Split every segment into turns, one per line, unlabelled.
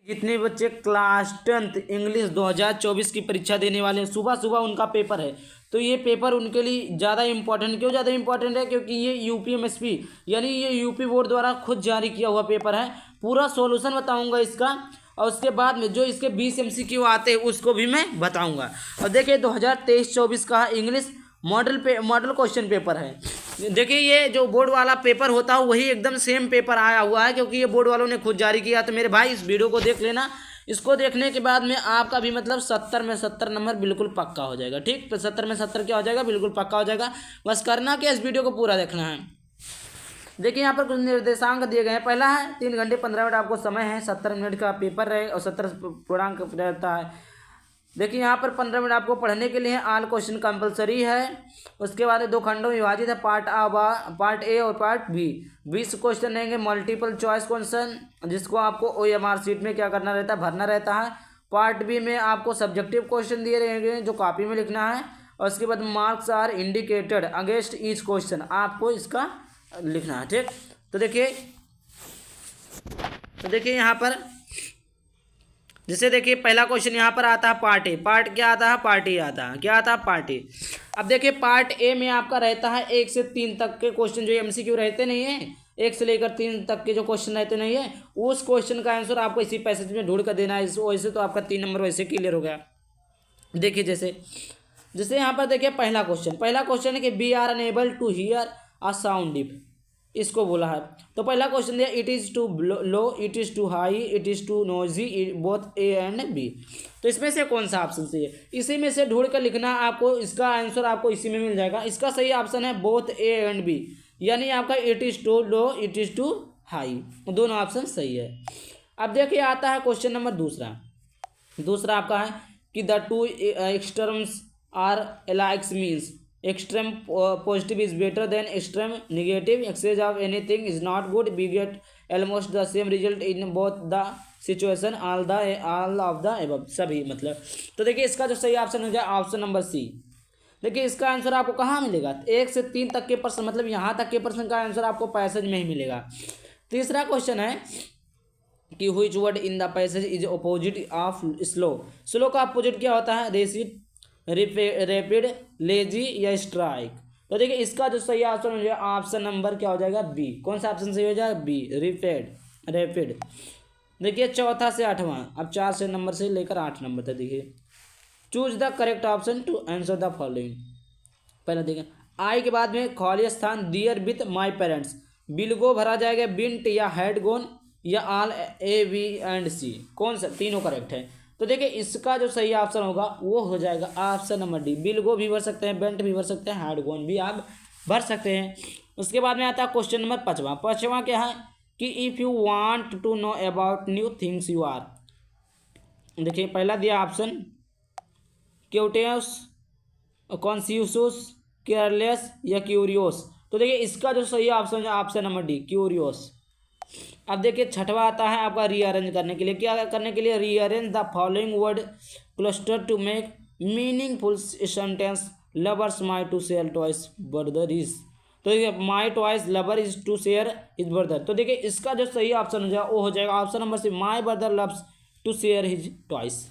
जितने बच्चे class 10th English 2024 की परीक्षा देने वाले हैं, सुबह सुबह उनका पेपर है, तो ये पेपर उनके लिए ज़्यादा इंपॉर्टेंट क्यों ज़्यादा इंपॉर्टेंट है? क्योंकि ये यूपीएमएसपी यानी ये यूपी बोर्ड द्वारा खुद जारी किया हुआ पेपर है। पूरा सॉल्यूशन बताऊंगा इसका, और उसके बाद में जो इसके 20 MCQ आते हैं उसको भी मैं बताऊंगा। और देखिए 2023-24 का इंग्लिश मॉडल क्वेश्चन पेपर है। देखिए ये जो बोर्ड वाला पेपर होता है वही एकदम सेम पेपर आया हुआ है, क्योंकि ये बोर्ड वालों ने खुद जारी किया। तो मेरे भाई इस वीडियो को देख लेना, इसको देखने के बाद में आपका भी मतलब 70 में 70 नंबर बिल्कुल पक्का हो जाएगा। ठीक, तो 70 में 70 क्या हो जाएगा? बिल्कुल पक्का हो जाएगा। बस करना क्या, इस वीडियो को पूरा देखना है। देखिए यहाँ पर कुछ निर्देशांक दिए गए हैं। पहला है 3 घंटे 15 मिनट आपको समय है, 70 मिनट का पेपर रहे और 70 पूर्णांक रहता है। देखिए यहाँ पर 15 मिनट आपको पढ़ने के लिए है, ऑल क्वेश्चन कंपलसरी है। उसके बाद 2 खंडों में विभाजित है, पार्ट ए और पार्ट बी। 20 क्वेश्चन रहेंगे मल्टीपल चॉइस क्वेश्चन, जिसको आपको OMR शीट में क्या करना रहता है? भरना रहता है। पार्ट बी में आपको सब्जेक्टिव क्वेश्चन दिए रहेंगे जो कॉपी में लिखना है, और उसके बाद marks are indicated against each question, आपको इसका लिखना है। ठीक, तो देखिए यहाँ पर जैसे देखिए पहला क्वेश्चन यहाँ पर आता है पार्ट ए। पार्ट क्या आता है? पार्ट ए आता है। क्या आता है? Part A. अब देखिए पार्ट ए में आपका रहता है 1 से 3 तक के क्वेश्चन, जो MCQ रहते नहीं है, 1 से लेकर 3 तक के जो क्वेश्चन रहते नहीं है, उस क्वेश्चन का आंसर आपको इसी पैसेज में ढूंढ कर देना है। वैसे तो आपका 3 नंबर वैसे क्लियर हो गया। देखिए जैसे यहाँ पर देखिए पहला क्वेश्चन है कि we are unable to hear a sound if, इसको बोला है। तो पहला क्वेश्चन दिया it is too low, it is too high, it is too noisy, both A and B. तो इसमें से कौन सा ऑप्शन सही है? इसी में से ढूंढ कर लिखना, आपको इसका आंसर आपको इसी में मिल जाएगा। इसका सही ऑप्शन है बोथ ए एंड बी, यानी आपका it is too low, it is too high, दोनों ऑप्शन सही है। अब देखिए आता है क्वेश्चन नंबर दूसरा आपका है कि the two extremes are alikes means extreme positive is better than extreme negative, excess of anything is not good, we get almost the same result in both the situation, all of the above, सभी मतलब। तो देखिए इसका जो सही option हो जाए option number सी। देखिए इसका आंसर आपको कहाँ मिलेगा? 1 से 3 तक के प्रश्न, मतलब यहाँ तक के प्रश्न का आंसर आपको पैसेज में ही मिलेगा। तीसरा क्वेश्चन है कि which word in the passage is opposite of slow का अपोजिट क्या होता है? रैपिड, लेजी या स्ट्राइक। तो देखिए इसका जो सही ऑप्शन हो जाएगा ऑप्शन नंबर क्या हो जाएगा? बी। कौन सा ऑप्शन सही हो जाएगा? B, rapid. देखिए चौथा से 8वां, अब 4 से नंबर से लेकर 8 नंबर तक देखिए। Choose the correct option to answer the following. पहले देखिए आई के बाद में खाली स्थान दियर विथ माई पेरेंट्स, बिलगो भरा जाएगा, बिंट या हैड गोन या ऑल ए बी एंड सी, कौन सा? तीनों करेक्ट है। तो देखिए इसका जो सही ऑप्शन होगा वो हो जाएगा ऑप्शन नंबर डी, बिलगो भी भर सकते हैं, बेंट भी भर सकते हैं, हैड गोन भी आप भर सकते हैं। उसके बाद में आता है क्वेश्चन नंबर 5वां क्या है कि if you want to know about new things you are. देखिए पहला दिया ऑप्शन क्यूरियस, कॉन्फ्यूज, केयरलेस या क्यूरियोस। तो देखिए इसका जो सही ऑप्शन है ऑप्शन नंबर डी, क्यूरियोस। अब देखिए 6वां आता है आपका रीअरेंज करने के लिए। क्या करने के लिए? Rearrange the following word cluster to make meaningful sentence, lovers my to share toys brother is. तो देखिए my toys lover is to share is brother. तो देखिए इसका जो सही ऑप्शन हो जाएगा वो हो जाएगा option number C, my brother loves to share his toys.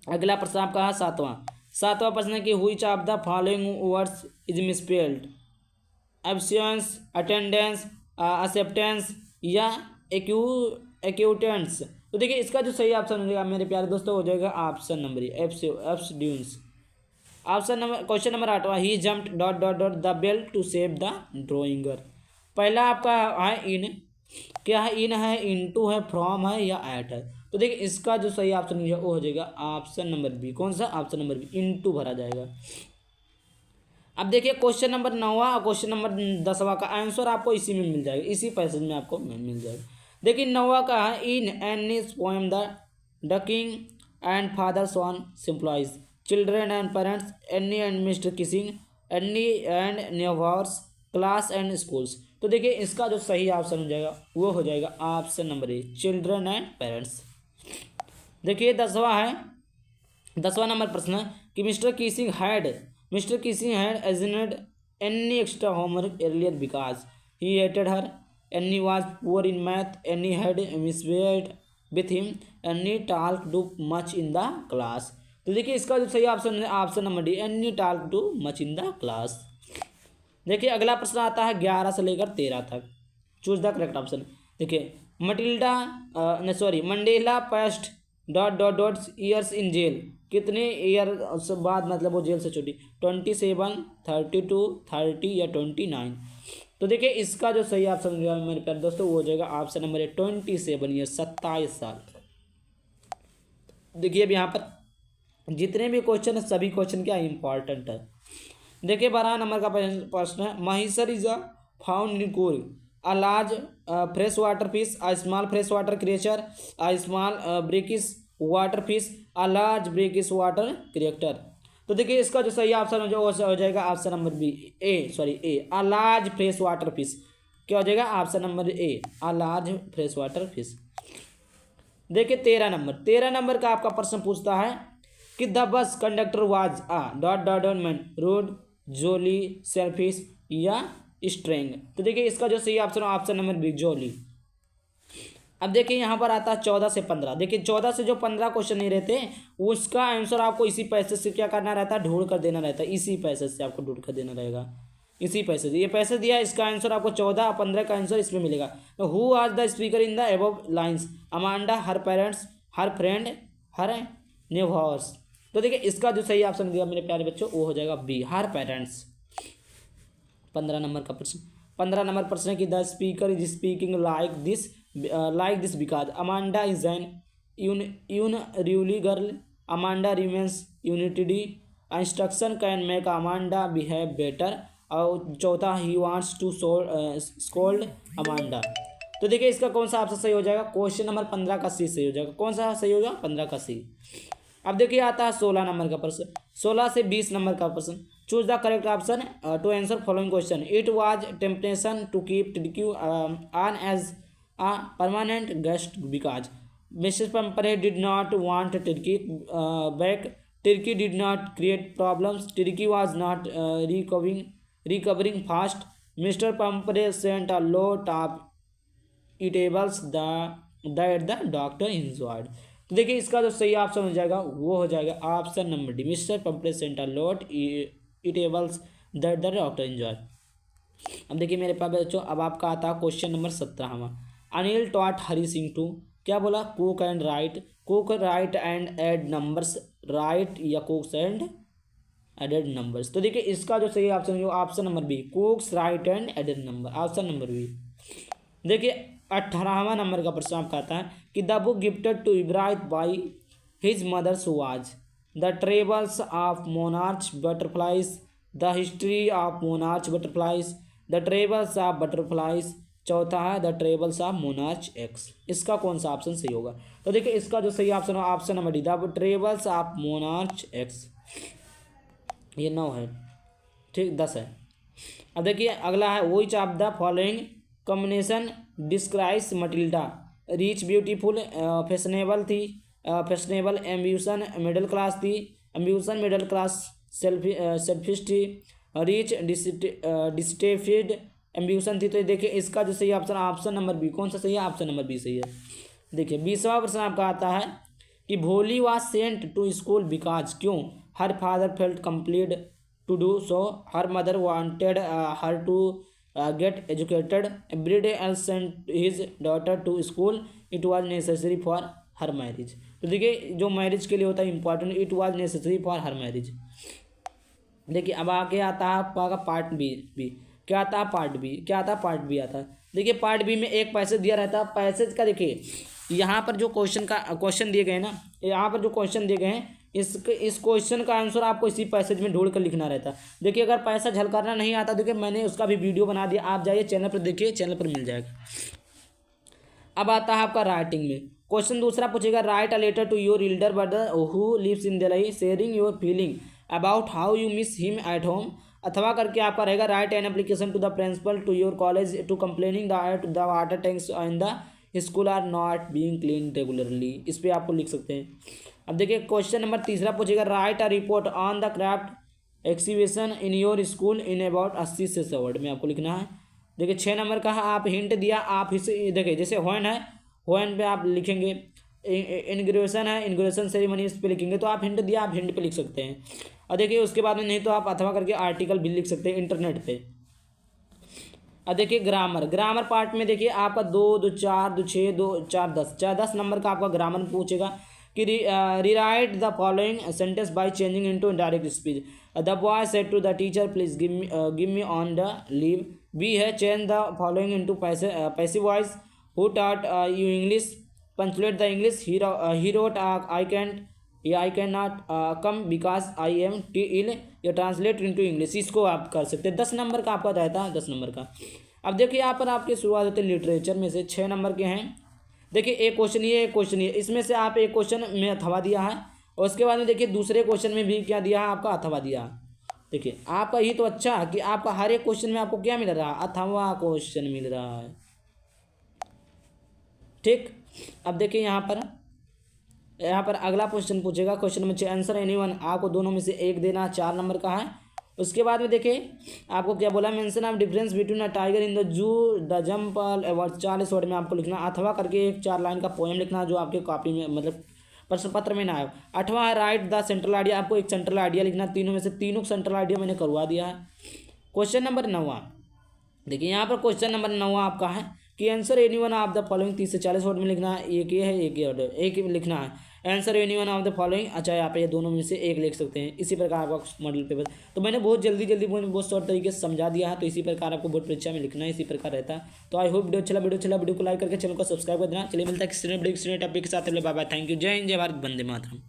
अगला प्रश्न आपका है 7वां प्रश्न है कि which of the following words is misspelled? Absence, attendance, acceptance या एक्यूटेंस। तो देखिए इसका जो सही ऑप्शन हो जाएगा मेरे प्यारे दोस्तों हो जाएगा ऑप्शन नंबर एब्सड्यूंस। ऑप्शन नंबर क्वेश्चन नंबर 8वां he jumped dot dot dot the bell to save the drowning. पहला आपका है इन, क्या है? इन है, इनटू है, फ्रॉम है या एट है। तो देखिए इसका जो सही ऑप्शन है वो हो जाएगा ऑप्शन नंबर बी। कौन सा? ऑप्शन नंबर बी, इनटू भरा जाएगा। अब देखिए क्वेश्चन नंबर 9वां और क्वेश्चन नंबर 10वां का आंसर आपको इसी में मिल जाएगा, इसी पैसेज में आपको मिल जाएगा। देखिए 9वां का है in Annie's poem the king and father son symbolises children and parents, Annie and mister kissing, Annie and neighbours, class and schools. तो देखिए इसका जो सही ऑप्शन हो जाएगा वो हो जाएगा option number A, children and parents. देखिए 10वां नंबर प्रश्न है कि mister Keesing had assumed any extra homework earlier because he hated her, any was poor in math, any had misbehaved with him any talk too much in the class. तो देखिए इसका जो सही option है option number D, any talk too much in the class. देखिए अगला प्रश्न आता है 11 से लेकर 13 तक। Choose the correct option. देखिए Mandela past dot dot dot years in jail. कितने ईयर बाद मतलब वो जेल से छूटी? 27, 32, 30 या 29। तो देखिए इसका जो सही ऑप्शन होगा मेरे प्यारे दोस्तों वो हो जाएगा ऑप्शन नंबर 27 ईयर, 27 साल। देखिए अब यहाँ पर जितने भी क्वेश्चन है सभी क्वेश्चन क्या इंपॉर्टेंट है। देखिए 12 नंबर का प्रश्न है, mahseer is found in call a large fresh water fish, a small fresh water creature, a small brackish water fish, a large brackish water creator. तो देखिए इसका जो सही ऑप्शन हो जाएगा option number B, A, a large fresh water fish. क्या हो जाएगा? Option number A, a large fresh water fish. देखिए 13 नंबर का आपका प्रश्न पूछता है कि the bus conductor was a dot dot dot man road jolly selfish या स्ट्रेंग। तो देखिए इसका जो सही option option number B, jolly. अब देखिए यहाँ पर आता है 14 से 15। देखिए 14 से जो 15 क्वेश्चन नहीं रहते उसका आंसर आपको इसी पैसे से क्या करना रहता है? ढूंढ कर देना रहता है। इसी पैसे से आपको ढूंढ कर देना रहेगा, इसी पैसे से। ये पैसे दिया, इसका आंसर आपको 14 15 का आंसर इसमें मिलेगा। तो who are the speaker in the above lines? Amanda, her parents, her friend, her neighbours. तो देखिए इसका जो सही ऑप्शन दिया मेरे प्यारे बच्चों वो हो जाएगा बी, हर पेरेंट्स। 15 नंबर का प्रश्न। 15 नंबर प्रश्न है कि the speaker is speaking like this because Amanda is an unruly girl, Amanda remains unity, instruction can make Amanda behave better, और चौथा he wants to scold Amanda. तो देखिए इसका कौन सा ऑप्शन सही हो जाएगा? क्वेश्चन नंबर 15 का सी सही हो जाएगा। कौन सा सही होगा? 15 का सी। अब देखिए आता है 16 नंबर का प्रश्न। 16 से 20 नंबर का प्रश्न। Choose the correct option to answer following question. It was temptation to keep टिडक्यू on as a permanent guest because Mrs. Pumphrey did not want Turkey back. Turkey did not create problems. Turkey was not recovering fast. Mr. Pumphrey sent a lot of eatables that the doctor enjoyed. तो देखिए इसका जो सही option हो जाएगा वो हो जाएगा option number D, mister Pumphrey sent a lot eatables that the doctor enjoyed. अब देखिए मेरे पास बच्चों अब आपका आता है question number 17। Anil taught Hari Singh to क्या बोला? Cook and write and add numbers, write या कुक्स एंड एडेड नंबर्स। तो देखिए इसका जो सही ऑप्शन है option number B, cooks right and added number, option number B. देखिए 18वां नंबर का प्रश्न आपका आता है कि the book gifted to Ibrahim by his mothers was the travels of monarch butterflies, the history of monarch butterflies, the travels of butterflies, चौथा है the travels of monarch X. इसका कौन सा ऑप्शन सही होगा? तो देखिए इसका जो सही ऑप्शन है option number D, the travels of monarch x. ये 9 है, ठीक 10 है। अब देखिए अगला है which of the following combination describes Matilda? Rich, beautiful, fashionable थी, फैशनेबल, एम्बिशन, मिडिल क्लास थी, एम्बिशन मिडिल क्लास, सेल्फिश थी, रिच, डिस्टेफिड, एम्बिशन थी। तो देखिए इसका जो सही ऑप्शन ऑप्शन नंबर बी। कौन सा सही है? ऑप्शन नंबर बी सही है। देखिए 20वां प्रश्न आपका आता है कि Bholi was sent to school because क्यों? Her father felt complete to do so, her mother wanted her to get educated, everyday else sent his daughter to school, it was necessary for her marriage. तो देखिए जो marriage के लिए होता है important, it was necessary for her marriage. देखिए अब आगे आता है आपका पार्ट बी। क्या आता है? Part B. क्या आता है? पार्ट बी आता है। देखिए पार्ट बी में एक पैसे दिया रहता है। पैसे का देखिए यहाँ पर जो क्वेश्चन दिए गए हैं ना, यहाँ पर जो क्वेश्चन दिए गए हैं इस क्वेश्चन का आंसर आपको इसी पैसेज में ढूंढ कर लिखना रहता है। देखिए अगर पैसा झलकारना नहीं आता देखिए मैंने उसका भी वीडियो बना दिया, आप जाइए चैनल पर देखिए, चैनल पर मिल जाएगा। अब आता है आपका राइटिंग में। क्वेश्चन दूसरा पूछेगा, write a letter to your elder brother who lives in Delhi sharing your feeling about how you miss him at home. अथवा करके आपका रहेगा, write an application to the principal to your college to complaining the water tanks in the school are not being clean regularly. इस पर आपको लिख सकते हैं। अब देखिए क्वेश्चन नंबर तीसरा पूछेगा, write a report on the craft exhibition in your school in about 80 से 100 वर्ड में आपको लिखना है। देखिए 6 नंबर का है, आप हिंट दिया, आप इसे देखिए जैसे व्हेन है, व्हेन पे आप लिखेंगे इनग्रेशन है, इनग्रेशन सेरेमनी इस पे लिखेंगे। तो आप हिंट दिया, आप हिंट पे लिख सकते हैं। और देखिए उसके बाद में नहीं तो आप अथवा करके आर्टिकल भी लिख सकते हैं इंटरनेट पे। अब देखिए ग्रामर, ग्रामर पार्ट में देखिए आपका 2, 2, 4, 2, 6, 2, 4, 10, 10 नंबर का आपका ग्रामर पूछेगा कि rewrite the following sentence by changing into direct speech. The boy said to the teacher please give me on the leave. B है change the following into passive voice. Who taught you English, punctuate the English. He wrote I can't या I can not come because I am T ill. या translate into English, इसको आप कर सकते हैं। 10 number का आपका रहता है, 10 नंबर का। अब देखिए यहाँ पर आपकी शुरुआत होती है लिटरेचर में से, 6 नंबर के हैं। देखिए एक क्वेश्चन ये, एक क्वेश्चन ये, इसमें से आप एक क्वेश्चन में अथवा दिया है और उसके बाद में देखिए दूसरे क्वेश्चन में भी क्या दिया है, आपका अथवा दिया है। देखिए आपका ये तो अच्छा है कि आपका हर एक क्वेश्चन में आपको क्या मिल रहा है, अथवा क्वेश्चन मिल रहा है। ठीक, अब देखिए यहाँ पर अगला क्वेश्चन पूछेगा, क्वेश्चन नंबर 6, आंसर एनीवन। आपको दोनों में से एक देना, 4 नंबर का है। उसके बाद में देखिए आपको क्या बोला, mention of difference between a tiger in the zoo the jungle award. 40 word में आपको लिखना, अथवा करके एक 4 लाइन का पोएम लिखना जो आपके कॉपी में मतलब प्रश्न पत्र में ना आए। 8वां राइट द सेंट्रल आइडिया, आपको एक सेंट्रल आइडिया लिखना। तीनों में से तीनों सेंट्रल आइडिया मैंने करवा दिया है। क्वेश्चन नंबर 9, देखिए यहाँ पर क्वेश्चन नंबर 9 आपका है कि answer anyone of the following. 30 से 40 वर्ड में लिखना है। एक ये है, एक ये, एक ही लिखना है। Answer anyone of the following. अच्छा यहाँ पे ये दोनों में से एक लिख सकते हैं। इसी प्रकार आपका मॉडल पेपर, तो मैंने बहुत जल्दी बहुत शॉर्ट तरीके से समझा दिया है। तो इसी प्रकार आपको बोर्ड परीक्षा में लिखना है, इसी प्रकार रहता है। तो आई होप वीडियो को लाइक करके चैनल को सब्सक्राइब कर देना। चलिए मिलता है किसी ने टॉपिक के साथ। बाय बाय, थैंक यू, जय हिंद, जय भारत, वंदे मातरम।